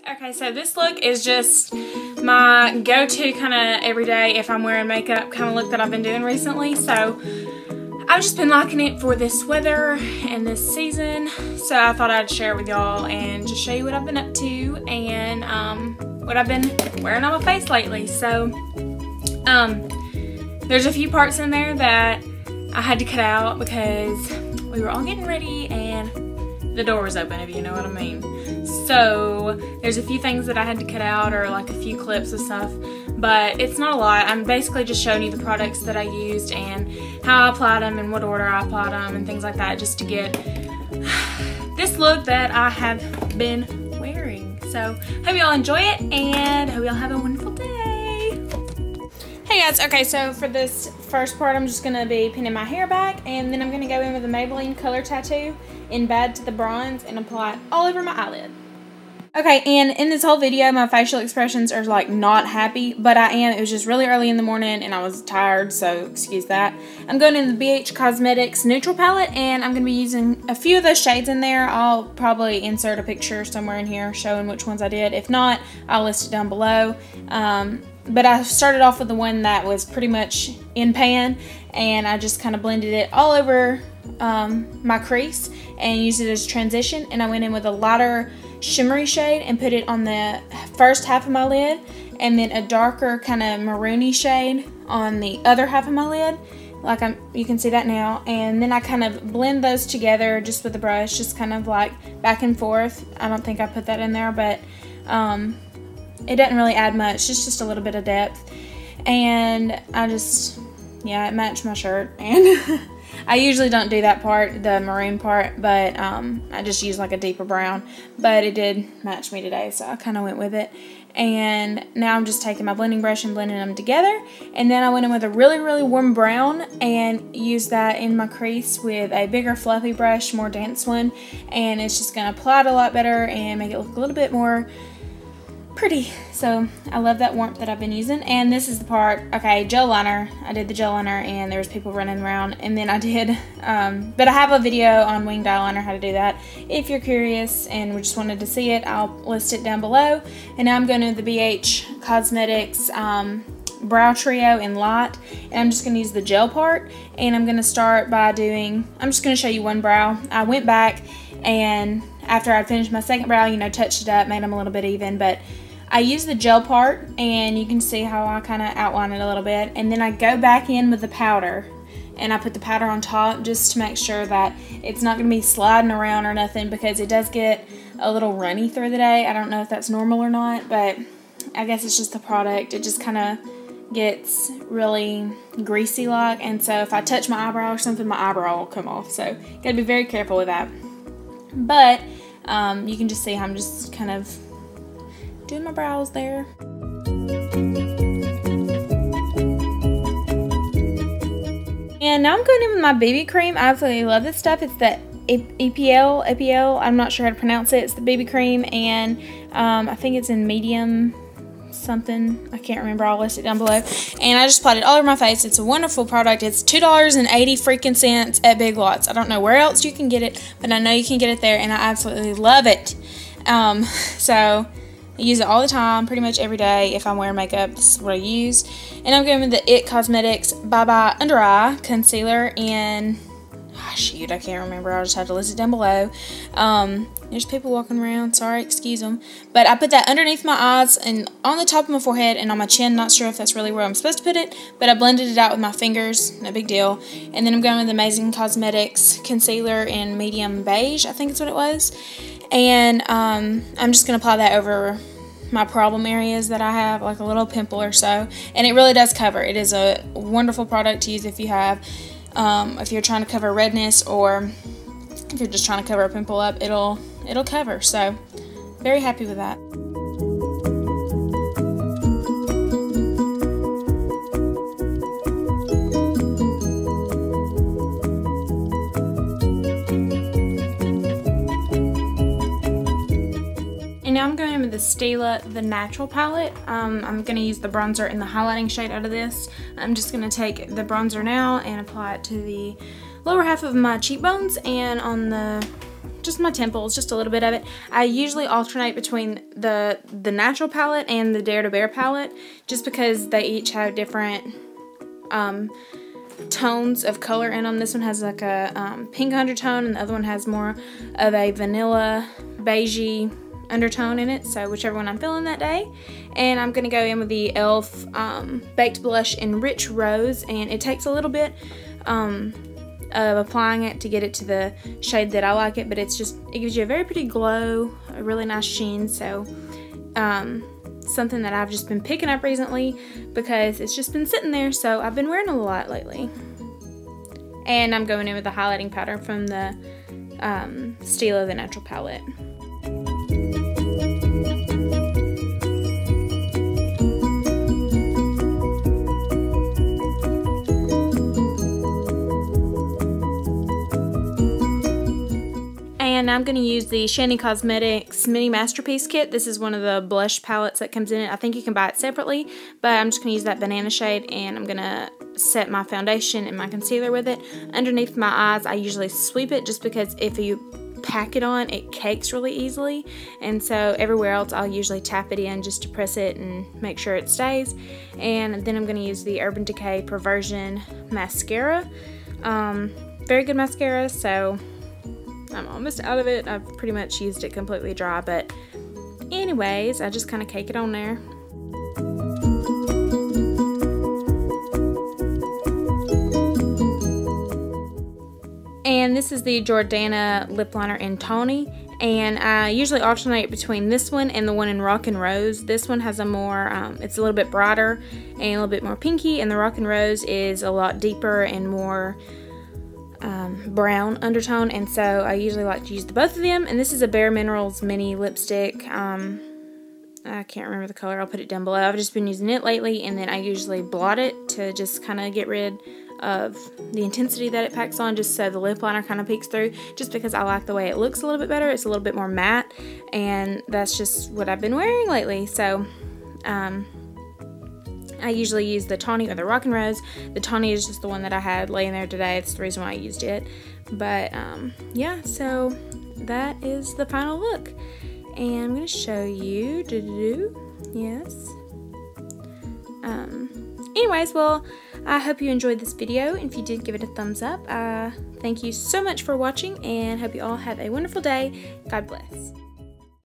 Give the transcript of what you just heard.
Okay, so this look is just my go-to kind of everyday if I'm wearing makeup kind of look that I've been doing recently. So I've just been liking it for this weather and this season. So I thought I'd share it with y'all and just show you what I've been up to and what I've been wearing on my face lately. So there's a few parts in there that I had to cut out because we were all getting ready and the door was open, if you know what I mean. So there's a few things that I had to cut out, or like a few clips of stuff, but it's not a lot. I'm basically just showing you the products that I used and how I applied them and what order I applied them and things like that, just to get this look that I have been wearing. So hope y'all enjoy it and hope y'all have a wonderful day. Hey guys, okay, so for this first part I'm just going to be pinning my hair back, and then I'm going to go in with a Maybelline color tattoo in Bad to the Bronze and apply it all over my eyelid. Okay, and in this whole video my facial expressions are like not happy, but I am. It was just really early in the morning and I was tired, so excuse that. I'm going in the Bhcosmetics neutral palette and I'm going to be using a few of those shades in there. I'll probably insert a picture somewhere in here showing which ones I did. If not, I'll list it down below. But I started off with the one that was pretty much in pan, and I just kind of blended it all over my crease and used it as transition. And I went in with a lighter shimmery shade and put it on the first half of my lid, and then a darker kind of maroony shade on the other half of my lid, like you can see that now. And then I kind of blend those together just with the brush, just kind of like back and forth. I don't think I put that in there, but it doesn't really add much, it's just a little bit of depth. And I just, yeah, it matched my shirt. And I usually don't do that part, the maroon part, but I just use like a deeper brown. But it did match me today, so I kind of went with it. And now I'm just taking my blending brush and blending them together. And then I went in with a really, really warm brown and used that in my crease with a bigger fluffy brush, more dense one. And it's just going to apply it a lot better and make it look a little bit more pretty. So I love that warmth that I've been using. And this is the part, okay, gel liner. I did the gel liner and there was people running around, and then I did but I have a video on winged eyeliner, how to do that. If you're curious and we just wanted to see it, I'll list it down below. And now I'm going to the Bhcosmetics brow trio in light, and I'm just going to use the gel part. And I'm going to start by doing, I'm just going to show you one brow. I went back and after I finished my second brow, you know, touched it up, made them a little bit even, but I use the gel part, and you can see how I kind of outline it a little bit. And then I go back in with the powder, and I put the powder on top just to make sure that it's not going to be sliding around or nothing, because it does get a little runny through the day. I don't know if that's normal or not, but I guess it's just the product. It just kind of gets really greasy like, and so if I touch my eyebrow or something, my eyebrow will come off. So gotta be very careful with that. But you can just see how I'm just kind of doing my brows there. And now I'm going in with my BB cream. I absolutely love this stuff. It's the Epielle. I'm not sure how to pronounce it. It's the BB cream, and I think it's in medium something. I can't remember. I'll list it down below. And I just applied it all over my face. It's a wonderful product. It's $2.80 freaking cents at Big Lots. I don't know where else you can get it, but I know you can get it there, and I absolutely love it. So I use it all the time, pretty much every day. If I'm wearing makeup, this is what I use. And I'm going with the It Cosmetics Bye Bye Under Eye Concealer in, oh shoot, I can't remember. I'll just have to list it down below. There's people walking around. Sorry, excuse them. But I put that underneath my eyes and on the top of my forehead and on my chin. Not sure if that's really where I'm supposed to put it, but I blended it out with my fingers. No big deal. And then I'm going with the Amazing Cosmetics Concealer in medium beige. I think it's what it was. And I'm just going to apply that over my problem areas that I have, like a little pimple or so. And it really does cover. It is a wonderful product to use if you have, if you're trying to cover redness, or if you're just trying to cover a pimple up, it'll cover. So very happy with that. Now I'm going in with the Stila, the Natural palette. I'm going to use the bronzer and the highlighting shade out of this. I'm just going to take the bronzer now and apply it to the lower half of my cheekbones and on the just my temples, just a little bit of it. I usually alternate between the natural palette and the Dare to Bare palette, just because they each have different tones of color in them. This one has like a pink undertone, and the other one has more of a vanilla beigey undertone in it, so whichever one I'm feeling that day. And I'm gonna go in with the e.l.f. Baked Blush in Rich Rose, and it takes a little bit of applying it to get it to the shade that I like it, but it gives you a very pretty glow, a really nice sheen. So something that I've just been picking up recently because it's just been sitting there, so I've been wearing it a lot lately. And I'm going in with the highlighting powder from the Stila, the natural palette. And I'm going to use the Shany Cosmetics Mini Masterpiece Kit. This is one of the blush palettes that comes in it. I think you can buy it separately, but I'm just going to use that banana shade, and I'm going to set my foundation and my concealer with it. Underneath my eyes, I usually sweep it just because if you pack it on, it cakes really easily. And so everywhere else, I'll usually tap it in just to press it and make sure it stays. And then I'm going to use the Urban Decay Perversion Mascara. Very good mascara, so I'm almost out of it. I've pretty much used it completely dry, but anyways, I just kind of cake it on there. And this is the Jordana lip liner in Tawny, and I usually alternate between this one and the one in Rock and Rose. This one has a more, it's a little bit brighter and a little bit more pinky, and the Rock and Rose is a lot deeper and more brown undertone, and so I usually like to use the both of them. And this is a Bare Minerals mini lipstick. I can't remember the color. I'll put it down below. I've just been using it lately, and then I usually blot it to just kind of get rid of the intensity that it packs on, just so the lip liner kind of peeks through, just because I like the way it looks a little bit better. It's a little bit more matte, and that's just what I've been wearing lately. So I usually use the Tawny or the Rock and Rose. The Tawny is just the one that I had laying there today. It's the reason why I used it. But yeah, so that is the final look. And I'm going to show you. Yes. Anyways, well, I hope you enjoyed this video. If you did, give it a thumbs up. Thank you so much for watching, and hope you all have a wonderful day. God bless.